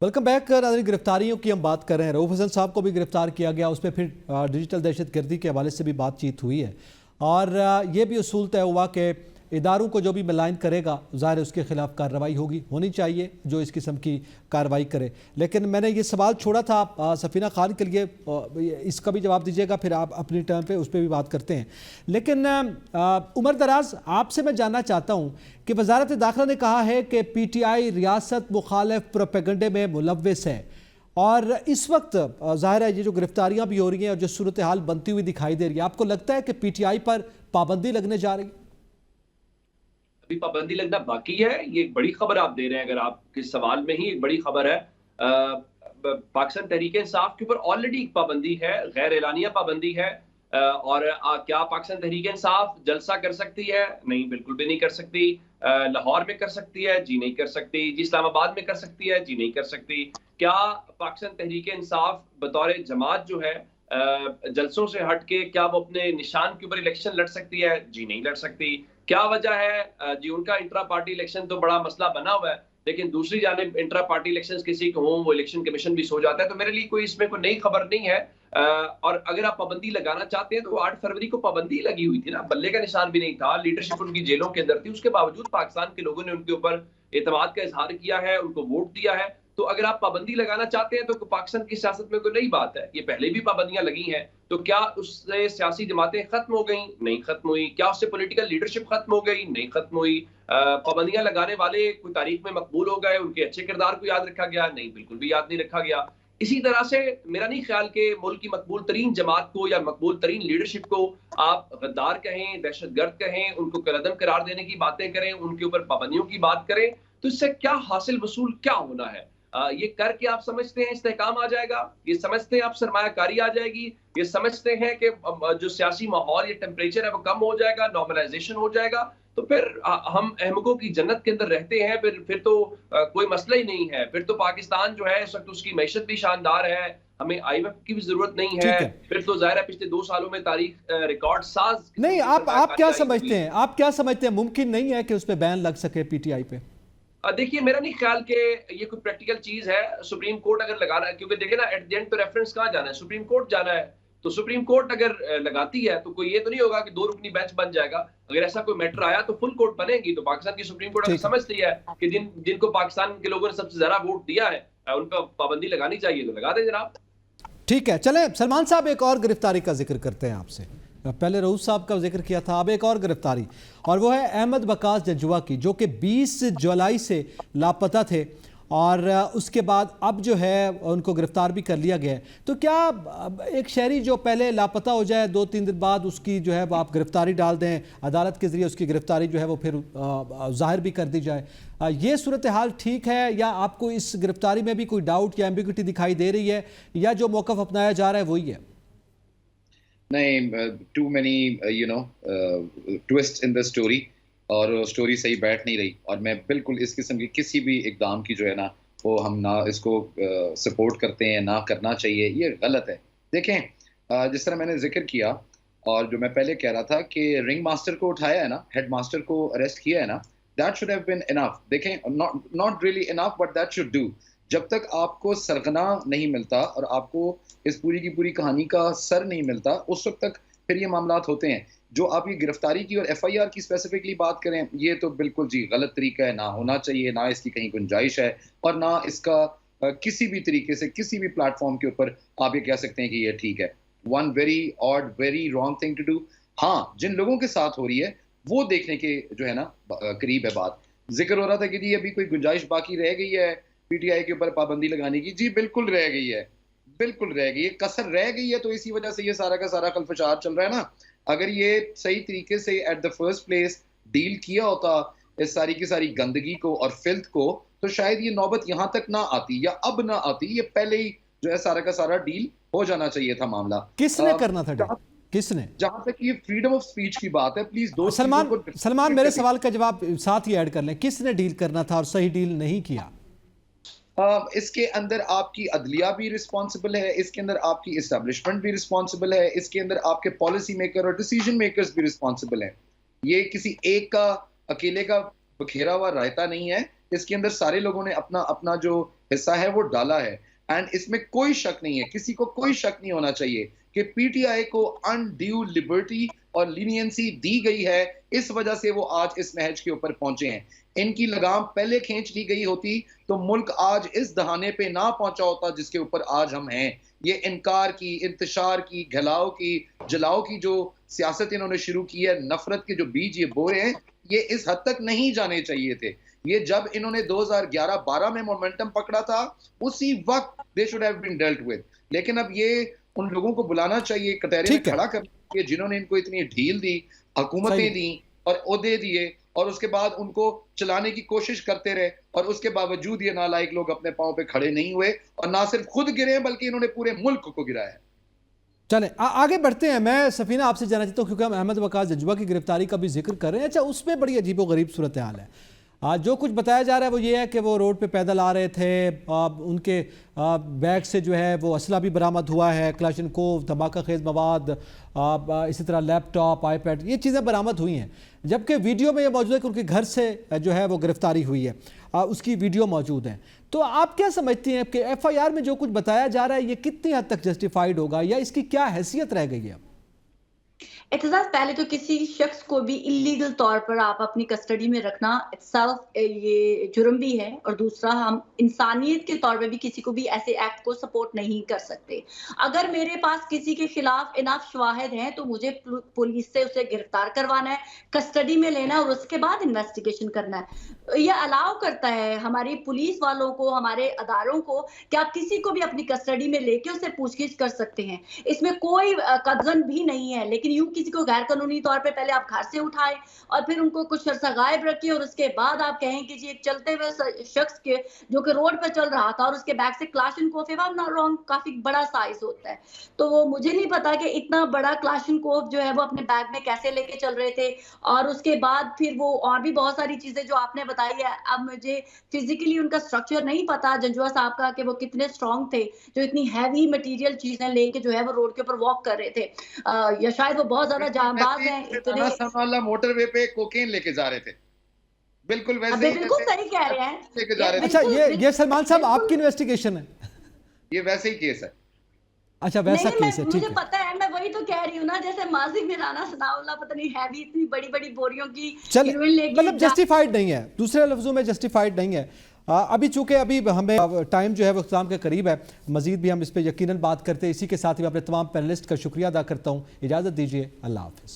Welcome back. नाज़रीन, गिरफ्तारियों की हम बात कर रहे हैं। रऊफ हसन साहब को भी गिरफ्तार किया गया, उस पर फिर डिजिटल दहशत गर्दी के हवाले से भी बातचीत हुई है और ये भी उसूल तय हुआ कि इदारों को जो भी मलाइन करेगा ज़ाहिर है उसके खिलाफ कार्रवाई होनी चाहिए जो इस किस्म की कार्रवाई करे। लेकिन मैंने ये सवाल छोड़ा था सफीना खान के लिए, इसका भी जवाब दीजिएगा, फिर आप अपनी टर्न पे उस पर भी बात करते हैं। लेकिन उमर दराज, आपसे मैं जानना चाहता हूँ कि वजारत दाखिला ने कहा है कि PTI रियासत मुखालिफ प्रोपेगंडे में मुलव्वस है और इस वक्त ज़ाहिर है ये जो गिरफ्तारियाँ भी हो रही हैं और जो सूरत हाल बनती हुई दिखाई दे रही है, आपको लगता है कि PTI पर पाबंदी लगने जा रही है? अभी पाबंदी लगना बाकी है। ये एक बड़ी खबर आप दे रहे हैं, अगर आपके सवाल में ही एक बड़ी खबर है। पाकिस्तान तहरीक इंसाफ के ऊपर ऑलरेडी एक पाबंदी है, गैर एलानिया पाबंदी है। और क्या पाकिस्तान तहरीक इंसाफ जलसा कर सकती है? नहीं, बिल्कुल भी नहीं कर सकती। लाहौर में कर सकती है? जी नहीं कर सकती। जी इस्लामाबाद में कर सकती है? जी नहीं कर सकती। क्या पाकिस्तान तहरीक इंसाफ बतौर जमात जो है जलसों से हट के क्या वो अपने निशान के ऊपर इलेक्शन लड़ सकती है? जी नहीं लड़ सकती। क्या वजह है? जी उनका इंट्रा पार्टी इलेक्शन तो बड़ा मसला बना हुआ है, लेकिन दूसरी जानिब इंट्रा पार्टी इलेक्शंस किसी को हों, वो इलेक्शन कमीशन भी सो जाता है। तो मेरे लिए कोई इसमें कोई नई खबर नहीं है। और अगर आप पाबंदी लगाना चाहते हैं तो 8 फरवरी को पाबंदी लगी हुई थी ना, बल्ले का निशान भी नहीं था, लीडरशिप उनकी जेलों के अंदर थी, उसके बावजूद पाकिस्तान के लोगों ने उनके ऊपर एतमाद का इजहार किया है, उनको वोट दिया है। तो अगर आप पाबंदी लगाना चाहते हैं तो पाकिस्तान की सियासत में कोई नई बात है, ये पहले भी पाबंदियां लगी हैं। तो क्या उससे सियासी जमातें खत्म हो गई? नहीं खत्म हुई। क्या उससे पॉलिटिकल लीडरशिप खत्म हो गई? नहीं खत्म हुई। पाबंदियां लगाने वाले कोई तारीख में मकबूल हो गए, उनके अच्छे किरदार को याद रखा गया? नहीं, बिल्कुल भी याद नहीं रखा गया। इसी तरह से मेरा नहीं ख्याल कि मुल्क की मकबूल तरीन जमात को या मकबूल तरीन लीडरशिप को आप गद्दार कहें, दहशतगर्द कहें, उनको कलअदम करार देने की बातें करें, उनके ऊपर पाबंदियों की बात करें, तो इससे क्या हासिल वसूल क्या होना है? ये करके आप समझते हैं इस्तेहकाम आ जाएगा? ये समझते हैं आप सरमायाकारी आ जाएगी? ये समझते हैं कि जो सियासी माहौल या टेम्परेचर है वो कम हो जाएगा, नॉर्मलाइजेशन हो जाएगा? तो फिर हम अहमकों की जन्नत के अंदर रहते हैं, फिर तो कोई मसला ही नहीं है। फिर तो पाकिस्तान जो है इस वक्त उसकी मैशत भी शानदार है, हमें IMF की भी जरूरत नहीं है। ठीक है। फिर तो जाहिर है पिछले 2 सालों में तारीख रिकॉर्ड साज नहीं, आप क्या समझते हैं, मुमकिन नहीं है कि उस पर बैन लग सके PTI पे? देखिए, मेरा नहीं ख्याल कि ये कोई प्रैक्टिकल चीज है। सुप्रीम कोर्ट अगर लगाना है, क्योंकि देखिए ना, एट द एंड तो रेफरेंस कहाँ जाना है? सुप्रीम कोर्ट जाना है। तो सुप्रीम कोर्ट अगर लगाती है तो कोई ये तो नहीं होगा कि 2 रुकनी बेंच बन जाएगा। अगर ऐसा कोई मैटर आया तो फुल कोर्ट बनेगी। तो पाकिस्तान की सुप्रीम कोर्ट अगर ठीक है, समझ लिया है कि जिनको पाकिस्तान के लोगों ने सबसे ज्यादा वोट दिया है उन पर पाबंदी लगानी चाहिए, तो लगा दें जनाब। ठीक है। चले सलमान साहब, एक और गिरफ्तारी का जिक्र करते हैं आपसे। पहले रऊफ साहब का जिक्र किया था, अब एक और गिरफ्तारी, और वो है अहमद वकास जंजुआ की, जो कि 20 जुलाई से लापता थे और उसके बाद अब जो है उनको गिरफ्तार भी कर लिया गया है। तो क्या एक शहरी जो पहले लापता हो जाए, 2-3 दिन बाद उसकी जो है वो आप गिरफ्तारी डाल दें, अदालत के ज़रिए उसकी गिरफ्तारी जो है वो फिर ज़ाहिर भी कर दी जाए, ये सूरत हाल ठीक है या आपको इस गिरफ्तारी में भी कोई डाउट या एम्बिग्विटी दिखाई दे रही है, या जो मौक़िफ़ अपनाया जा रहा है वही है? नहीं, too many twist in the story, और स्टोरी सही बैठ नहीं रही। और मैं बिल्कुल इस किस्म की किसी भी इकदाम की जो है ना, वो हम ना इसको सपोर्ट करते हैं, ना करना चाहिए, ये गलत है। देखें, जिस तरह मैंने जिक्र किया और जो मैं पहले कह रहा था कि रिंग मास्टर को उठाया है ना, हेड मास्टर को अरेस्ट किया है ना, that should have been enough. देखें, not really enough, but that should do. जब तक आपको सरगना नहीं मिलता और आपको इस पूरी की पूरी कहानी का सर नहीं मिलता, उस वक्त तक फिर ये मामलात होते हैं। जो आप ये गिरफ्तारी की और FIR की स्पेसिफिकली बात करें, ये तो बिल्कुल जी गलत तरीका है, ना होना चाहिए, ना इसकी कहीं गुंजाइश है, और ना इसका किसी भी तरीके से किसी भी प्लेटफॉर्म के ऊपर आप ये कह सकते हैं कि ये ठीक है। One very odd, very wrong thing to do. हाँ, जिन लोगों के साथ हो रही है वो देखने के जो है ना करीब है बात। जिक्र हो रहा था कि जी अभी कोई गुंजाइश बाकी रह गई है PTI के ऊपर पाबंदी लगाने की। जी बिल्कुल रह गई है, बिल्कुल रह गई है, कसर रह गई है। तो इसी वजह से ये सारा का सारा खलफशार चल रहा है ना। अगर ये सही तरीके से at the first place deal किया होता इस सारी की सारी गंदगी को और फिल्थ को, तो शायद ये नौबत यहाँ तक ना आती, या अब ना आती। ये पहले ही जो है सारा का सारा डील हो जाना चाहिए था मामला। किसने करना था? किसने? जहां तक ये फ्रीडम ऑफ स्पीच की बात है, प्लीज दो सलमान मेरे सवाल का जवाब साथ ही ऐड कर लें, किसने डील करना था और सही डील नहीं किया? इसके अंदर आपकी अदलिया भी रिस्पॉन्सिबल है, इसके अंदर आपकी इस्टेब्लिशमेंट भी रिस्पॉन्सिबल है, इसके अंदर आपके पॉलिसी मेकर और डिसीजन मेकर्स भी रिस्पॉन्सिबल हैं। ये किसी एक का अकेले का बखेरा हुआ रायता नहीं है। इसके अंदर सारे लोगों ने अपना अपना जो حصہ ہے وہ ڈالا ہے. اینڈ اس میں کوئی شک نہیں ہے, کسی کو کوئی شک نہیں ہونا چاہیے کہ پی ٹی آئی کو انڈیو لبرٹی اور لینینسی دی گئی ہے, اس وجہ سے وہ آج اس نہج کے اوپر پہنچے ہیں. ان کی لگام پہلے کھینچ لی گئی ہوتی تو ملک آج اس دہانے پہ نہ پہنچا ہوتا جس کے اوپر آج ہم ہیں. یہ انکار کی, انتشار کی, گھلاؤ کی, جلاؤ کی جو سیاست انہوں نے شروع کی ہے, نفرت کے جو بیج یہ بو رہے ہیں, یہ اس حد تک نہیں جانے چاہیے تھے. یہ جب انہوں نے 2011-12 میں مومنٹم پکڑا تھا اسی وقت they should have been dealt with. لیکن اب یہ ان لوگوں کو بلانا چاہیے, کٹہرے میں کھڑا کرنا چاہیے جنہوں نے ان کو اتنی ڈھیل دی, حکومتیں دیں اور عہدے دیے, اور اس کے بعد ان کو چلانے کی کوشش کرتے رہے, اور اس کے باوجود یہ نالائق لوگ اپنے پاؤں پہ کھڑے نہیں ہوئے, اور نہ صرف خود گرے بلکہ انہوں نے پورے ملک کو گرایا ہے. چلیں آگے بڑھتے ہیں. میں سفینہ آپ سے جاننا چاہتا ہوں کیونکہ ہم احمد وقاص ججوہ کی گرفتاری کا بھی ذکر کر رہے ہیں. اچھا, اس میں بڑی عجیب و غریب صورتحال ہے. جو کچھ بتایا جا رہا ہے وہ یہ ہے کہ وہ روڈ پہ پیدل آ رہے تھے, ان کے بیگ سے جو ہے وہ اسلحہ بھی برآمد ہوا ہے, کلاشنکوف, دھماکہ خیز مواد, اسی طرح لیپ ٹاپ, آئی پیڈ, یہ چیزیں برآمد ہوئی ہیں. جبکہ ویڈیو میں یہ موجود ہے کہ ان کے گھر سے جو ہے وہ گرفتاری ہوئی ہے, اس کی ویڈیو موجود ہے. تو آپ کیا سمجھتی ہیں کہ ایف آئی آر میں جو کچھ بتایا جا رہا ہے یہ کتنی حد تک جسٹیفائیڈ ہوگا, یا اس کی کیا حیثیت رہ گئی ہے؟ اعتزاز, پہلے تو کسی شخص کو بھی اللیگل طور پر آپ اپنی کسٹڈی میں رکھنا itself یہ جرم بھی ہے, اور دوسرا ہم انسانیت کے طور پہ بھی کسی کو بھی ایسے ایکٹ کو سپورٹ نہیں کر سکتے. اگر میرے پاس کسی کے خلاف انف شواہد ہیں تو مجھے پولیس سے اسے گرفتار کروانا ہے, کسٹڈی میں لینا ہے, اور اس کے بعد انویسٹیگیشن کرنا ہے. یہ الاؤ کرتا ہے ہماری پولیس والوں کو, ہمارے اداروں کو, کہ آپ کسی کو بھی اپنی کسٹڈی میں لے کے اسے پوچھ گچھ کر سکتے ہیں. اس میں کوئی قدغن بھی نہیں ہے. لیکن یوں کسی کو غیر قانونی طور پہ پہلے آپ گھر سے اٹھائے اور پھر ان کو کچھ عرصہ غائب رکھے, اور اس کے بعد آپ کہیں کہ جی ایک چلتے ہوئے شخص کے جو کہ روڈ پہ چل رہا تھا اور اس کے بیگ سے کلاشنکوف کافی بڑا سائز ہوتا ہے, تو وہ مجھے نہیں پتا کہ اتنا بڑا کلاشنکوف جو ہے وہ اپنے بیگ میں کیسے لے کے چل رہے تھے. اور اس کے بعد پھر وہ اور بھی بہت ساری چیزیں جو آپ نے بتائی ہے. اب مجھے فزیکلی ان کا اسٹرکچر نہیں پتا جنجوہ صاحب کا کہ وہ کتنے اسٹرانگ تھے جو اتنی ہیوی مٹیریل چیزیں لے کے جو ہے وہ روڈ کے اوپر واک کر رہے تھے, یا شاید وہ بہت زیادہ جانباز ہیں. اتنے موٹر وے پہ کوکین لے کے جا رہے تھے, بالکل ویسے بالکل صحیح کہہ رہے ہیں. اچھا, یہ سلمان صاحب آپ کی انویسٹیگیشن ہے؟ یہ ویسے ہی کیس ہے. اچھا, ویسا کیس ہے, ٹھیک ہے. مجھے پتا ہے, میں وہی تو کہہ رہی ہوں نا, جیسے ماضی میں رانا ثناء اللہ پتہ نہیں ہیوی اتنی بڑی بڑی بوریوں کی ہیروئن لے کے, مطلب جسٹیفائیڈ نہیں ہے, دوسرے لفظوں میں جسٹیفائیڈ نہیں ہے. ابھی چونکہ ابھی ہمیں ٹائم جو ہے وہ اختتام کے قریب ہے, مزید بھی ہم اس پہ یقیناً بات کرتے ہیں. اسی کے ساتھ میں اپنے تمام پینلسٹ کا شکریہ ادا کرتا ہوں. اجازت دیجیے, اللہ حافظ.